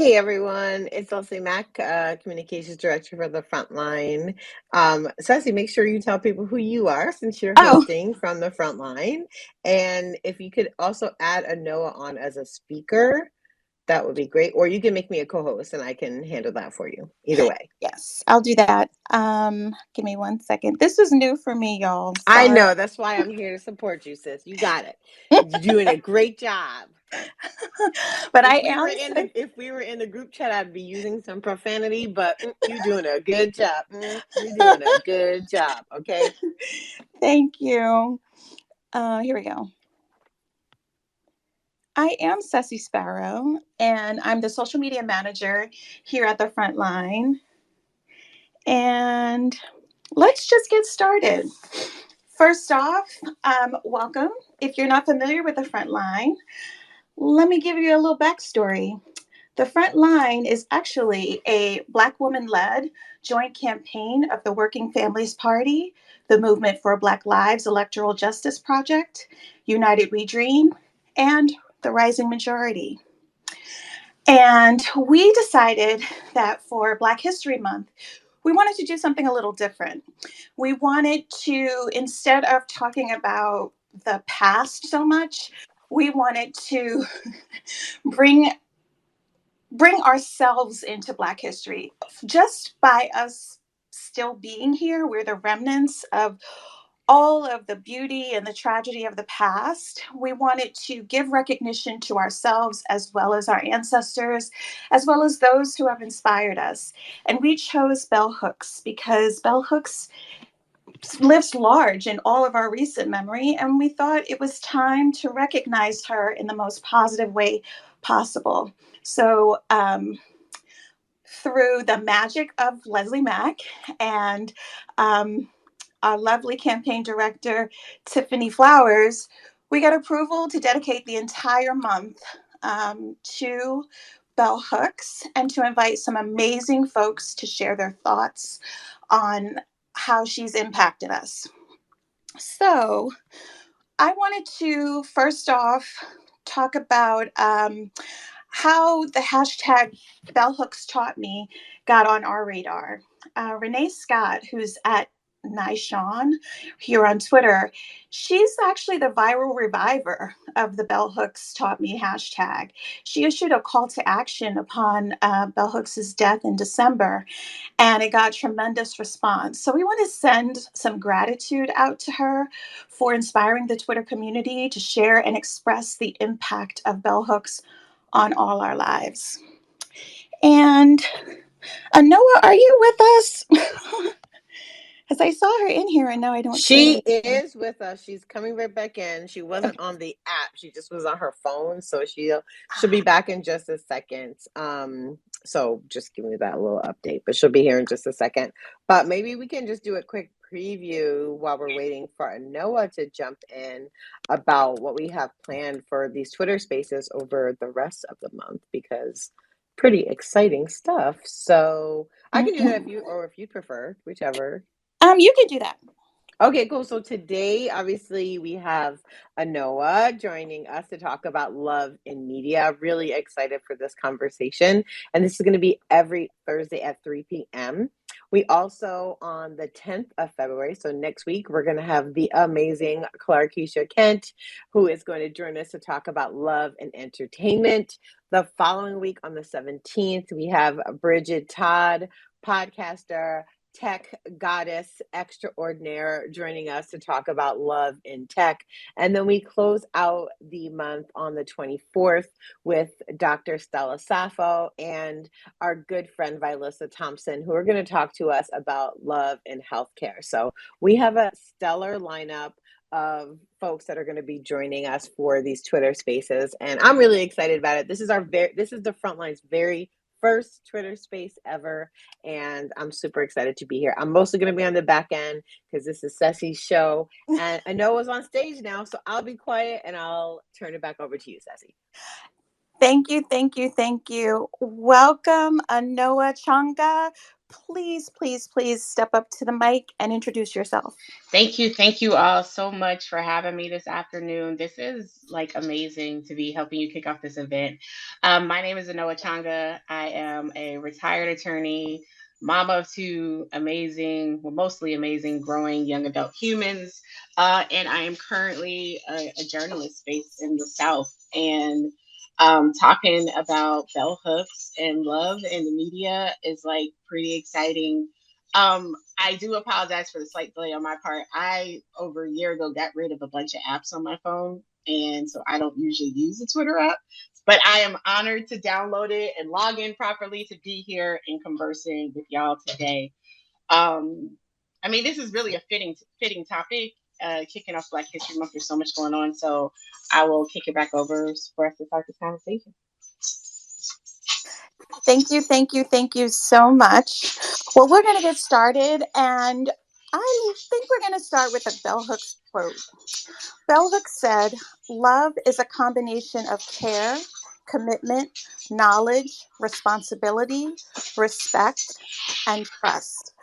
Hey everyone, it's Leslie Mack, Communications Director for the Frontline. Ceci, make sure you tell people who you are since you're Oh, hosting from the Frontline. And if you could also add a Noah on as a speaker, that would be great. Or you can make me a co-host and I can handle that for you. Either way. yes, I'll do that. Give me 1 second. This is new for me, y'all. I Sorry. know, that's why I'm here to support you, sis. You got it. You're doing a great job. But I If we were am in the group chat, I'd be using some profanity, but you're doing a good job. You're doing a good job. Okay. Thank you. Here we go. I am Ceci Sparrow, and I'm the social media manager here at the Frontline. And let's just get started. First off, welcome. If you're not familiar with the Frontline, let me give you a little backstory. The Front Line is actually a Black woman led joint campaign of the Working Families Party, the Movement for Black Lives Electoral Justice Project, United We Dream, and the Rising Majority. And we decided that for Black History Month, we wanted to do something a little different. We wanted to, instead of talking about the past so much, we wanted to bring bring ourselves into Black history. Just by us still being here, we're the remnants of all of the beauty and the tragedy of the past. We wanted to give recognition to ourselves as well as our ancestors, as well as those who have inspired us. And we chose Bell Hooks because Bell Hooks lives large in all of our recent memory, and we thought it was time to recognize her in the most positive way possible. So, through the magic of Leslie Mack and our lovely campaign director, Tiffany Flowers, we got approval to dedicate the entire month to Bell Hooks and to invite some amazing folks to share their thoughts on how she's impacted us. So, I wanted to first off talk about how the hashtag Bell Hooks Taught Me got on our radar. Renee Scott, who's at Nishon here on Twitter, she's actually the viral reviver of the Bell Hooks Taught Me hashtag. She issued a call to action upon Bell Hooks' death in December, and it got tremendous response. So we want to send some gratitude out to her for inspiring the Twitter community to share and express the impact of Bell Hooks on all our lives. And Noah, are you with us? Because I saw her in here and now I don't see She her. is with us. She's coming right back in. She wasn't on the app. She just was on her phone. So she'll be back in just a second. So just give me that little update. But she'll be here in just a second. But maybe we can just do a quick preview while we're waiting for Noah to jump in about what we have planned for these Twitter spaces over the rest of the month, because pretty exciting stuff. So I can do that if you prefer, whichever. You can do that. Okay, cool. So today, obviously, we have Anoa joining us to talk about love in media. Really excited for this conversation. And this is going to be every Thursday at 3 p.m. We also, on the 10th of February, so next week, we're going to have the amazing Clarkeisha Kent, who is going to join us to talk about love and entertainment. The following week, on the 17th, we have Bridget Todd, podcaster, tech goddess extraordinaire, joining us to talk about love in tech. And then we close out the month on the 24th with Dr. Stella Saffo and our good friend Vilissa Thompson, who are going to talk to us about love in healthcare. So we have a stellar lineup of folks that are going to be joining us for these Twitter spaces, and I'm really excited about it. This is the Frontline's very first Twitter space ever, and I'm super excited to be here. I'm mostly going to be on the back end because this is Ceci's show, and I know it's on stage now, so I'll be quiet and I'll turn it back over to you, Ceci. Thank you, thank you, thank you. Welcome, Anoa Changa. Please, please, please step up to the mic and introduce yourself. Thank you. Thank you all so much for having me this afternoon. This is like amazing to be helping you kick off this event. My name is Anoa Changa. I am a retired attorney, mom of two amazing, well, mostly amazing, growing young adult humans. And I am currently a journalist based in the South. And talking about bell hooks and love in the media is like pretty exciting. I do apologize for the slight delay on my part. I over a year ago got rid of a bunch of apps on my phone, and so I don't usually use the Twitter app. But I am honored to download it and log in properly to be here and conversing with y'all today. Um, I mean, this is really a fitting topic. Kicking off Black History Month, there's so much going on, so I will kick it back over for us to start this conversation. Thank you, thank you, thank you so much. Well, we're going to get started, and I think we're going to start with a bell hooks quote. Bell hooks said, "Love is a combination of care, commitment, knowledge, responsibility, respect, and trust."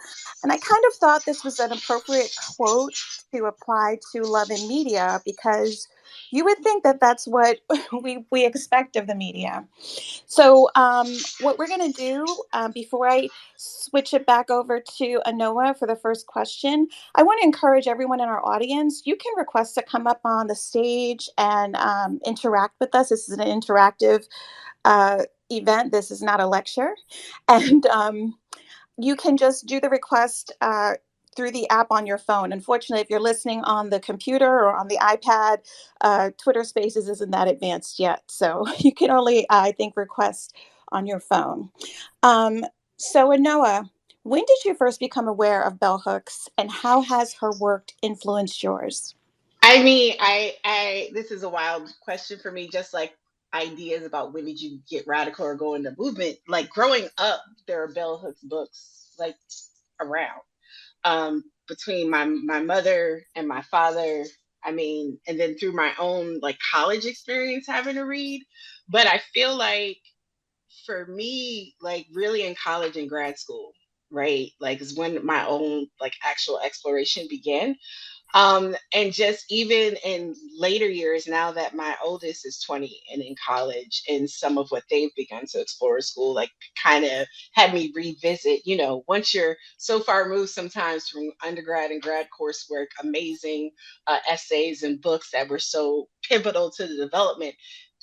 And I kind of thought this was an appropriate quote to apply to love in media because you would think that that's what we expect of the media. So, what we're going to do before I switch it back over to Anoa for the first question, I want to encourage everyone in our audience. You can request to come up on the stage and interact with us. This is an interactive event, this is not a lecture. And you can just do the request through the app on your phone. Unfortunately, if you're listening on the computer or on the iPad, Twitter Spaces isn't that advanced yet. So you can only, I think, request on your phone. Um, so, Anoa, when did you first become aware of bell hooks and how has her work influenced yours? I mean, this is a wild question for me, just like ideas about when did you get radical or go into movement. Like growing up, there are bell hooks books like around. Between my mother and my father, I mean, and then through my own like college experience having to read. But I feel like for me, like really in college and grad school, right? Like is when my own like actual exploration began. And just even in later years, now that my oldest is 20 and in college, and some of what they've begun to explore at school, like kind of had me revisit, once you're so far removed sometimes from undergrad and grad coursework, amazing essays and books that were so pivotal to the development.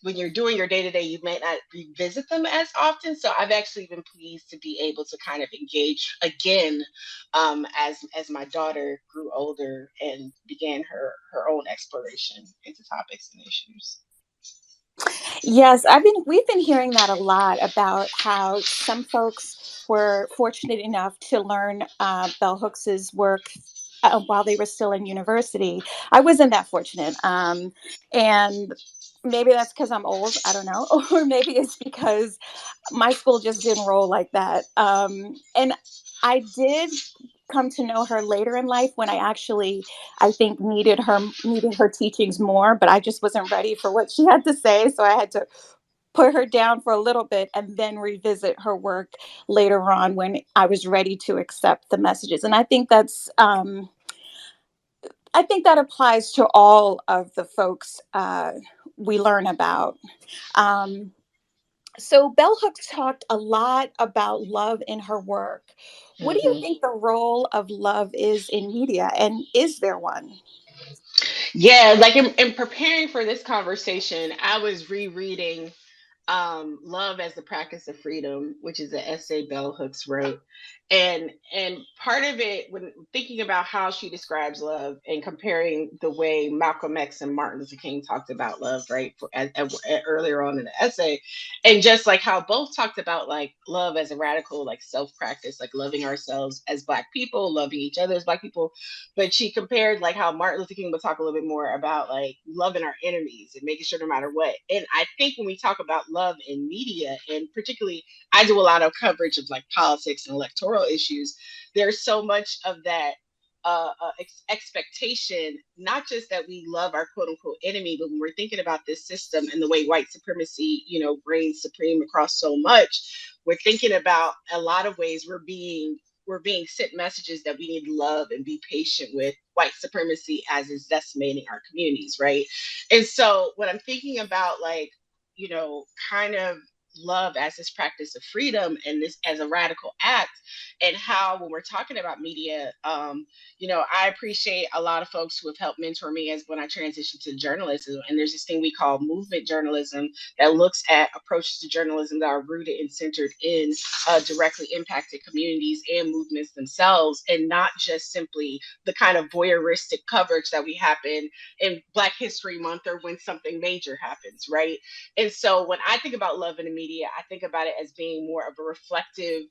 When you're doing your day to day, you may not revisit them as often. So I've actually been pleased to be able to kind of engage again as my daughter grew older and began her own exploration into topics and issues. Yes, we've been hearing that a lot about how some folks were fortunate enough to learn bell hooks's work while they were still in university. I wasn't that fortunate, and maybe that's because I'm old. I don't know, or maybe it's because my school just didn't roll like that. And I did come to know her later in life when I actually, I think, needed her teachings more, but I just wasn't ready for what she had to say, so I had to put her down for a little bit and then revisit her work later on when I was ready to accept the messages. And I think that applies to all of the folks we learn about. Um, so Bell Hooks talked a lot about love in her work. What do you Hmm. think the role of love is in media, and is there one? Yeah, like in preparing for this conversation, I was rereading Love as the Practice of Freedom, which is an essay Bell Hooks wrote. And part of it, when thinking about how she describes love and comparing the way Malcolm X and Martin Luther King talked about love, right, earlier on in the essay, and just like how both talked about like love as a radical like self practice, like loving ourselves as Black people, loving each other as Black people, but she compared like how Martin Luther King would talk a little bit more about like loving our enemies and making sure no matter what. And I think when we talk about love in media, and particularly I do a lot of coverage of like politics and electoral issues, there's so much of that expectation, not just that we love our quote unquote enemy, but when we're thinking about this system and the way white supremacy, reigns supreme across so much, we're thinking about a lot of ways we're being sent messages that we need to love and be patient with white supremacy as it's decimating our communities, right? And so when I'm thinking about like, kind of love as this practice of freedom and this as a radical act, and how when we're talking about media, I appreciate a lot of folks who have helped mentor me as when I transitioned to journalism. And there's this thing we call movement journalism that looks at approaches to journalism that are rooted and centered in directly impacted communities and movements themselves, and not just simply the kind of voyeuristic coverage that we happen in Black History Month or when something major happens, right? And so when I think about love in the media, I think about it as being more of a reflective,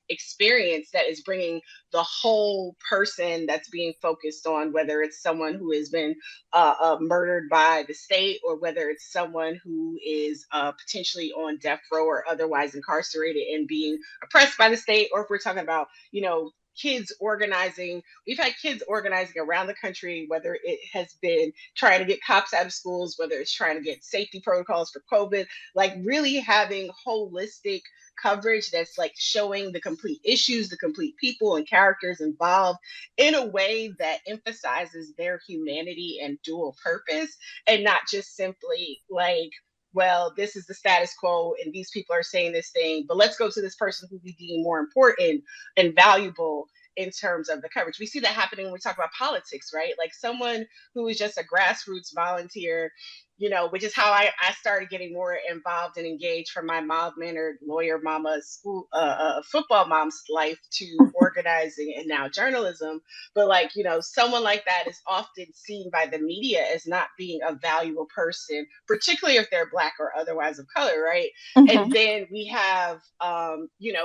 experience that is bringing the whole person that's being focused on, whether it's someone who has been murdered by the state, or whether it's someone who is potentially on death row or otherwise incarcerated and being oppressed by the state, or if we're talking about, kids organizing. We've had kids organizing around the country, whether it has been trying to get cops out of schools, whether it's trying to get safety protocols for COVID, like really having holistic coverage that's like showing the complete issues, the complete people and characters involved in a way that emphasizes their humanity and dual purpose, and not just simply like, well, this is the status quo and these people are saying this thing, but let's go to this person who we deem more important and valuable in terms of the coverage. We see that happening when we talk about politics, right? Like someone who is just a grassroots volunteer, which is how I started getting more involved and engaged from my mild-mannered lawyer mama's school, football mom's life to organizing and now journalism. But like, someone like that is often seen by the media as not being a valuable person, particularly if they're Black or otherwise of color, right? Mm-hmm. And then we have,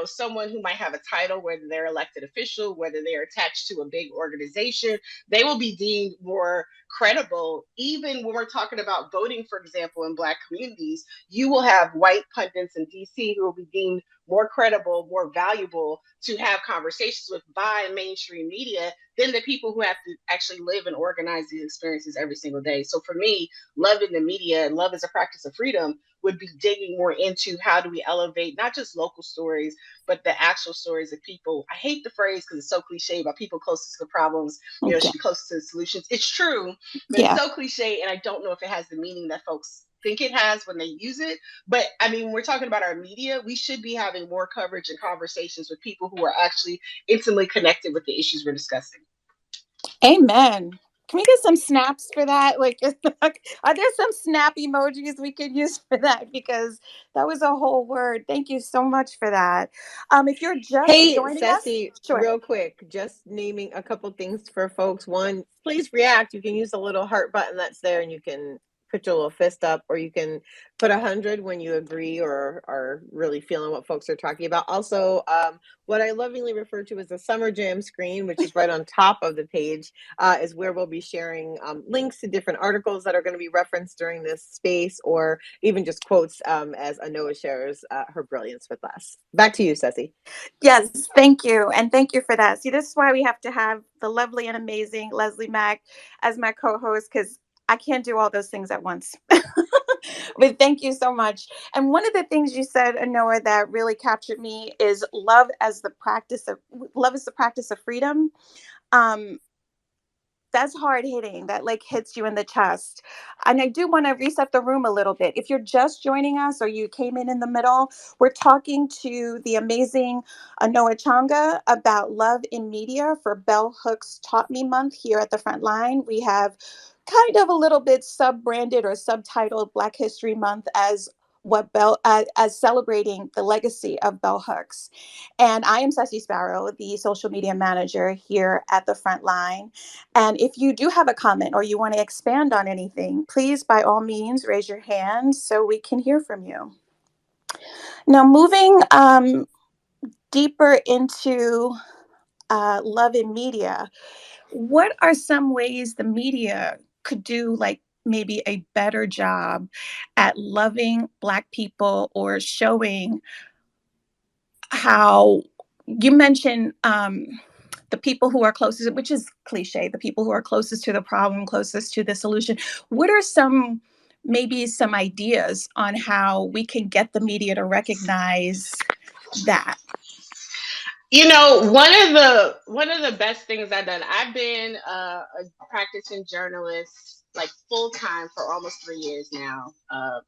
someone who might have a title, whether they're elected official, whether they're attached to a big organization, they will be deemed more credible. Even when we're talking about voting, for example, in Black communities, you will have white pundits in DC who will be deemed more credible, more valuable to have conversations with by mainstream media than the people who have to actually live and organize these experiences every single day. So for me, love in the media and love as a practice of freedom would be digging more into how do we elevate not just local stories, but the actual stories of people. I hate the phrase because it's so cliche about people closest to the problems, should be close to the solutions. It's true, but it's so cliche, and I don't know if it has the meaning that folks think it has when they use it. But I mean, when we're talking about our media, we should be having more coverage and conversations with people who are actually intimately connected with the issues we're discussing. Amen. Can we get some snaps for that? Like, are there some snap emojis we could use for that? Because that was a whole word. Thank you so much for that. If you're just joining Ceci, us, sure. Real quick, just naming a couple things for folks. One, please react. You can use the little heart button that's there, and you can put your little fist up, or you can put 100 when you agree or are really feeling what folks are talking about. Also, what I lovingly refer to as the Summer Jam screen, which is right on top of the page, is where we'll be sharing links to different articles that are going to be referenced during this space, or even just quotes as Anoa shares her brilliance with us. Back to you, Ceci. Yes, thank you. And thank you for that. See, this is why we have to have the lovely and amazing Leslie Mack as my co-host, because I can't do all those things at once. But thank you so much. And one of the things you said, Anoa, that really captured me is love is the practice of freedom. That's hard hitting. That like hits you in the chest. And I do want to reset the room a little bit. If you're just joining us or you came in the middle, we're talking to the amazing Anoa Changa about love in media for Bell Hooks Taught Me Month here at the front line. We have kind of a little bit sub-branded or subtitled Black History Month as as celebrating the legacy of Bell Hooks. And I am Ceci Sparrow, the social media manager here at the front line. And if you do have a comment or you want to expand on anything, please, by all means, raise your hand so we can hear from you. Now, moving deeper into love in media, what are some ways the media could do, like maybe a better job at loving Black people or showing how you mentioned the people who are closest, which is cliche, the people who are closest to the problem, closest to the solution. What are maybe some ideas on how we can get the media to recognize that? You know, one of the best things I've done. I've been a practicing journalist like full time for almost 3 years now.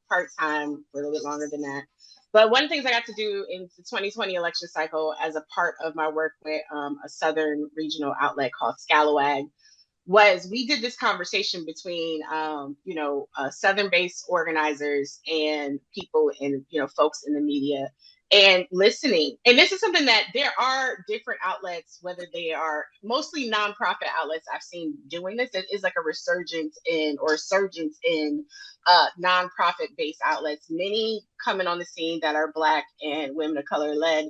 Part time for a little bit longer than that. But one of the things I got to do in the 2020 election cycle as a part of my work with a southern regional outlet called Scalawag was we did this conversation between southern based organizers and people and folks in the media and listening. And this is something that there are different outlets, whether they are mostly nonprofit outlets I've seen doing this. It is like a resurgence in or surgence in nonprofit based outlets, many coming on the scene that are Black and women of color led.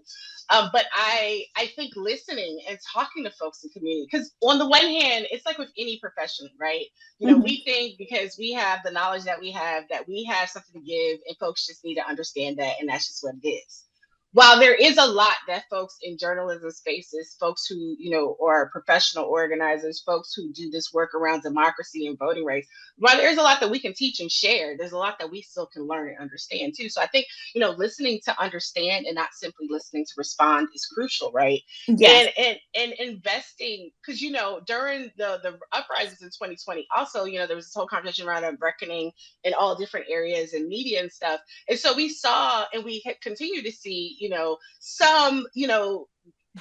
But I think listening and talking to folks in community, because on the one hand, it's like with any profession, right? We think because we have the knowledge that we have something to give, and folks just need to understand that, and that's just what it is. While there is a lot that folks in journalism spaces, folks who, are professional organizers, folks who do this work around democracy and voting rights, while there's a lot that we can teach and share, there's a lot that we still can learn and understand too. So I think, listening to understand and not simply listening to respond is crucial, right? Yes. And investing, because, during the uprisings in 2020, also, there was this whole conversation around a reckoning in all different areas and media and stuff. And so we saw and we continue to see, some,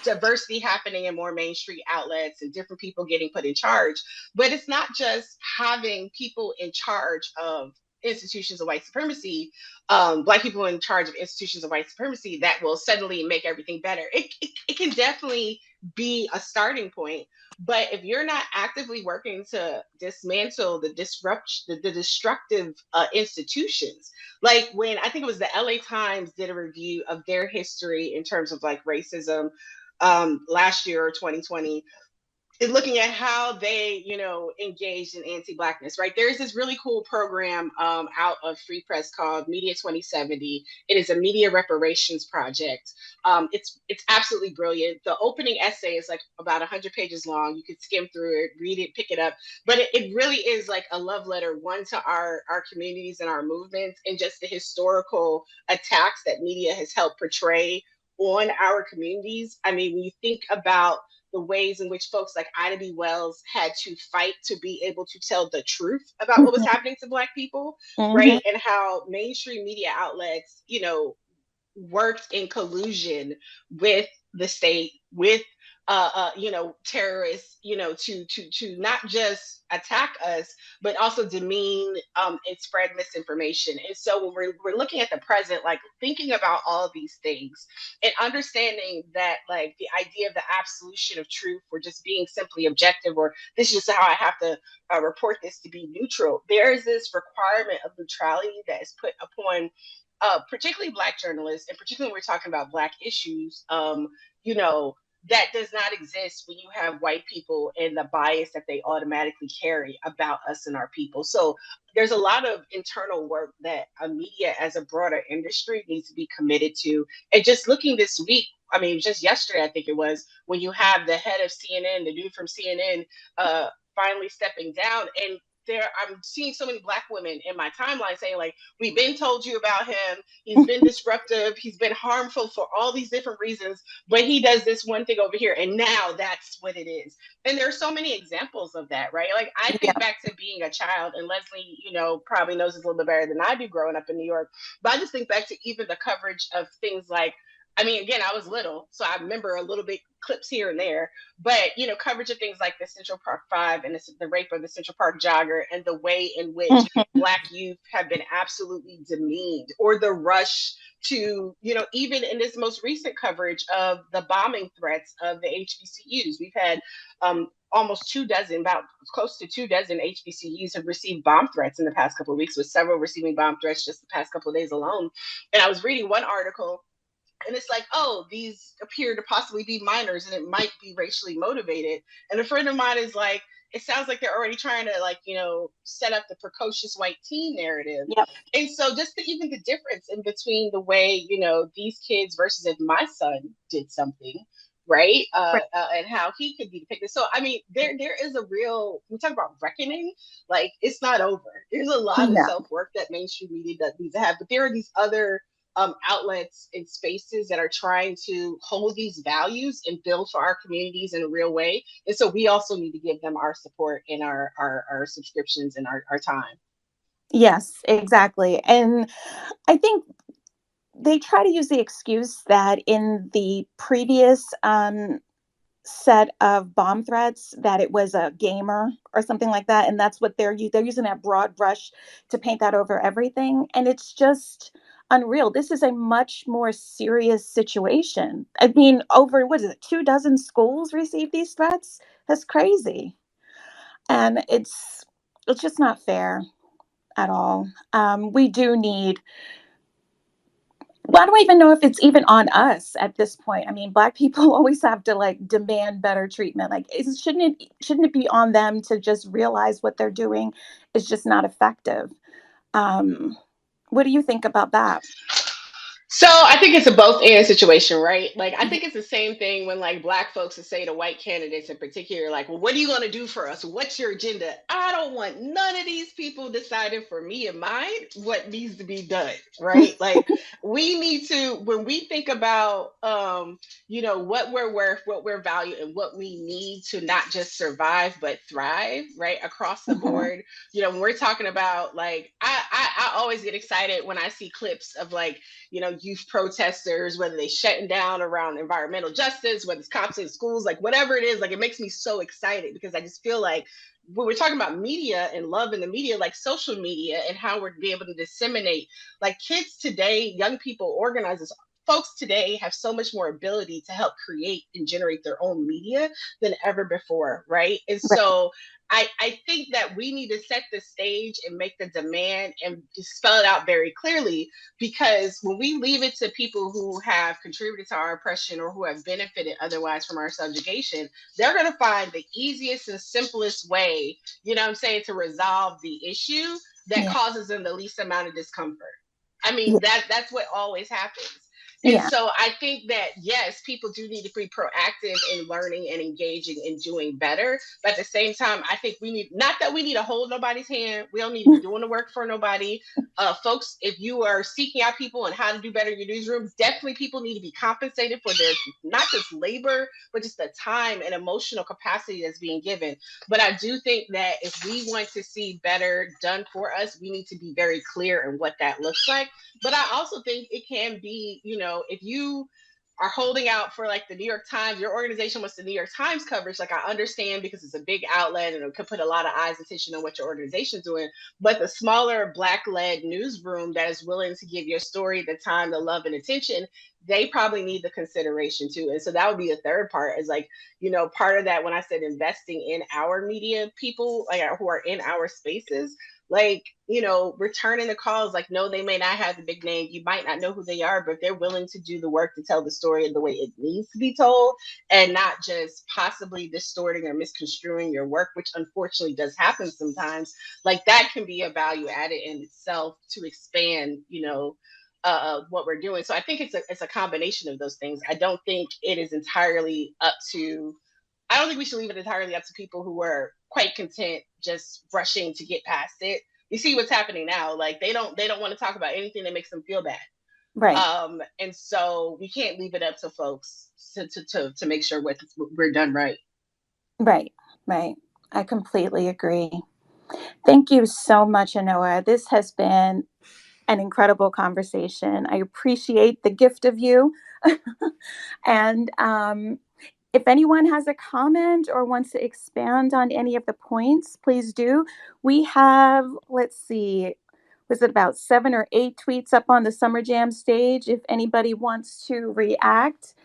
diversity happening in more mainstream outlets and different people getting put in charge. But it's not just having people in charge of institutions of white supremacy, Black people in charge of institutions of white supremacy that will suddenly make everything better. It can definitely be a starting point. But if you're not actively working to dismantle the destructive institutions, like when I think it was the LA Times did a review of their history in terms of like racism last year or 2020, is looking at how they, engaged in anti-Blackness, right? There's this really cool program out of Free Press called Media 2070. It is a media reparations project. It's absolutely brilliant. The opening essay is like about 100 pages long. You could skim through it, read it, pick it up. But it really is like a love letter, one, to our communities and our movements, and just the historical attacks that media has helped portray on our communities. I mean, when you think about the ways in which folks like Ida B. Wells had to fight to be able to tell the truth about what was happening to Black people, right? And how mainstream media outlets, worked in collusion with the state, with terrorists, to not just attack us, but also demean and spread misinformation. And so when we're looking at the present, like thinking about all of these things and understanding that like the idea of the absolution of truth or just being simply objective, or this is just how I have to report this to be neutral, there is this requirement of neutrality that is put upon particularly Black journalists, and particularly when we're talking about Black issues, that does not exist when you have white people and the bias that they automatically carry about us and our people. So there's a lot of internal work that media as a broader industry needs to be committed to. And just looking this week, I mean, just yesterday, I think it was, when you have the head of CNN, the dude from CNN, finally stepping down, and I'm seeing so many Black women in my timeline saying like, we've been told you about him. He's been disruptive. He's been harmful for all these different reasons, but he does this one thing over here. And now that's what it is. And there are so many examples of that, right? Like I think back to being a child, and Leslie, probably knows this a little bit better than I do growing up in New York. But I just think back to even the coverage of things like, I mean, again, I was little, so I remember a little bit clips here and there, but, coverage of things like the Central Park Five and the rape of the Central Park jogger, and the way in which Black youth have been absolutely demeaned, or the rush to, even in this most recent coverage of the bombing threats of the HBCUs, we've had almost 24, about close to 24 HBCUs have received bomb threats in the past couple of weeks, with several receiving bomb threats just the past couple of days alone. And I was reading one article, and it's like, oh, these appear to possibly be minors and it might be racially motivated. And a friend of mine is like, it sounds like they're already trying to set up the precocious white teen narrative. Yep. And so just even the difference in between the way, these kids versus if my son did something, right? Right. And how he could be depicted. So I mean, there is a real, we talk about reckoning, like it's not over. There's a lot of No. self work that mainstream media that needs to have, but there are these other outlets and spaces that are trying to hold these values and build for our communities in a real way. And so we also need to give them our support and our subscriptions and our time. Yes, exactly. And I think they try to use the excuse that in the previous set of bomb threats that it was a gamer or something like that, and that's what they're using that broad brush to paint that over everything, and it's just unreal. This is a much more serious situation. I mean, over what is it, 2 dozen schools received these threats. That's crazy. And it's just not fair at all. We do need, well, I don't even know if it's even on us at this point. I mean, Black people always have to like demand better treatment. Like, shouldn't it be on them to just realize what they're doing is just not effective? Um, what do you think about that? So I think it's a both and situation, right? Like I think it's the same thing when like black folks would say to white candidates in particular, like, well, what are you gonna do for us? What's your agenda? I don't want none of these people deciding for me and mine what needs to be done, right? Like we need to, when we think about what we're worth, what we're valued, and what we need to not just survive but thrive, right? Across the Mhm. board. When we're talking about like I always get excited when I see clips of like youth protesters, whether they shutting down around environmental justice, whether it's cops in schools, like whatever it is, like it makes me so excited because I just feel like when we're talking about media and love in the media, like social media and how we're be able to disseminate, like kids today, young people, organizers, folks today have so much more ability to help create and generate their own media than ever before, right? And Right. so I think that we need to set the stage and make the demand and spell it out very clearly, because when we leave it to people who have contributed to our oppression or who have benefited otherwise from our subjugation, they're going to find the easiest and simplest way, what I'm saying, to resolve the issue that Yeah. causes them the least amount of discomfort. I mean, Yeah. that's what always happens. And Yeah. so I think that yes, people do need to be proactive in learning and engaging and doing better. But at the same time, I think we need, not that we need to hold nobody's hand. We don't need to be doing the work for nobody. Folks, if you are seeking out people on how to do better in your newsroom, definitely people need to be compensated for their not just labor, but just the time and emotional capacity that's being given. But I do think that if we want to see better done for us, we need to be very clear in what that looks like. But I also think it can be, if you are holding out for like the New York Times, your organization wants the New York Times coverage. Like I understand because it's a big outlet and it could put a lot of eyes and attention on what your organization's doing. But the smaller Black-led newsroom that is willing to give your story the time, the love, and attention, they probably need the consideration too. And so that would be the third part, is like, part of that when I said investing in our media people, like who are in our spaces, like, returning the calls, like, no, they may not have the big name, you might not know who they are, but they're willing to do the work to tell the story in the way it needs to be told, and not just possibly distorting or misconstruing your work, which unfortunately does happen sometimes. Like that can be a value added in itself to expand, what we're doing. So I think it's a combination of those things. I don't think it is entirely up to, I don't think we should leave it entirely up to people who are quite content just rushing to get past it. You see what's happening now. Like they don't want to talk about anything that makes them feel bad. Right. And so we can't leave it up to folks to make sure we're done right. Right. Right. I completely agree. Thank you so much, Anoa. This has been an incredible conversation. I appreciate the gift of you. And if anyone has a comment or wants to expand on any of the points, please do. We have, let's see, was it about 7 or 8 tweets up on the Summer Jam stage? If anybody wants to react,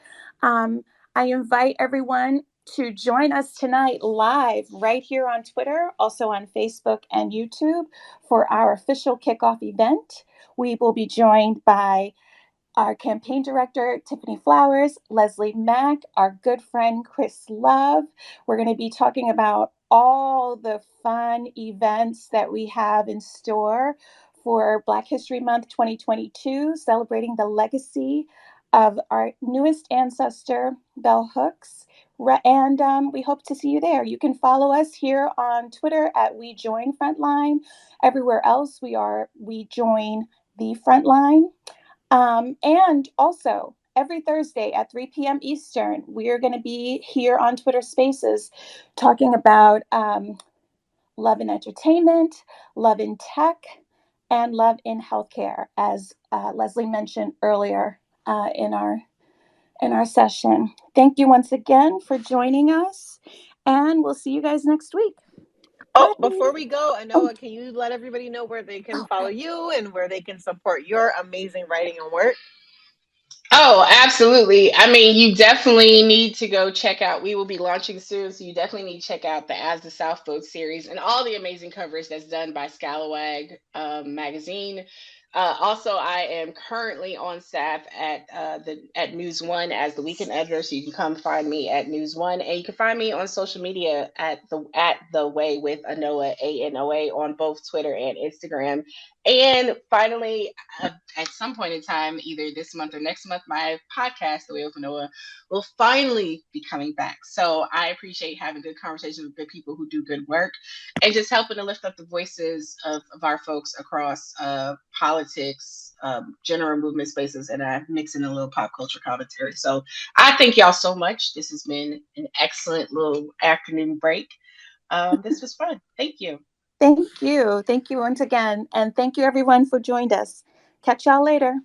um, I invite everyone to join us tonight live right here on Twitter, also on Facebook and YouTube for our official kickoff event. We will be joined by our campaign director, Tiffany Flowers, Leslie Mack, our good friend, Chris Love. We're going to be talking about all the fun events that we have in store for Black History Month 2022, celebrating the legacy of our newest ancestor, Bell Hooks. And we hope to see you there. You can follow us here on Twitter at We Join Frontline. Everywhere else, We Join the Frontline. And also, every Thursday at 3 p.m. Eastern, we are going to be here on Twitter Spaces talking about love in entertainment, love in tech, and love in healthcare, as Leslie mentioned earlier in our session. Thank you once again for joining us, and we'll see you guys next week. Oh, Bye. before we go, Anoa, can you let everybody know where they can follow you and where they can support your amazing writing and work? Oh, absolutely. I mean, you definitely need to go check out. We will be launching soon, so you definitely need to check out the As the South Boat series and all the amazing coverage that's done by Scalawag magazine. Also, I am currently on staff at News One as the weekend editor, so you can come find me at News One, and you can find me on social media at the Way with Anoa, ANOA, on both Twitter and Instagram. And finally, at some point in time, either this month or next month, my podcast, The Way with Anoa, will finally be coming back. So I appreciate having good conversations with good people who do good work and just helping to lift up the voices of our folks across politics, general movement spaces, and I mix in a little pop culture commentary. So I thank y'all so much. This has been an excellent little afternoon break. This was fun. Thank you. Thank you. Thank you once again. And thank you, everyone, for joining us. Catch y'all later.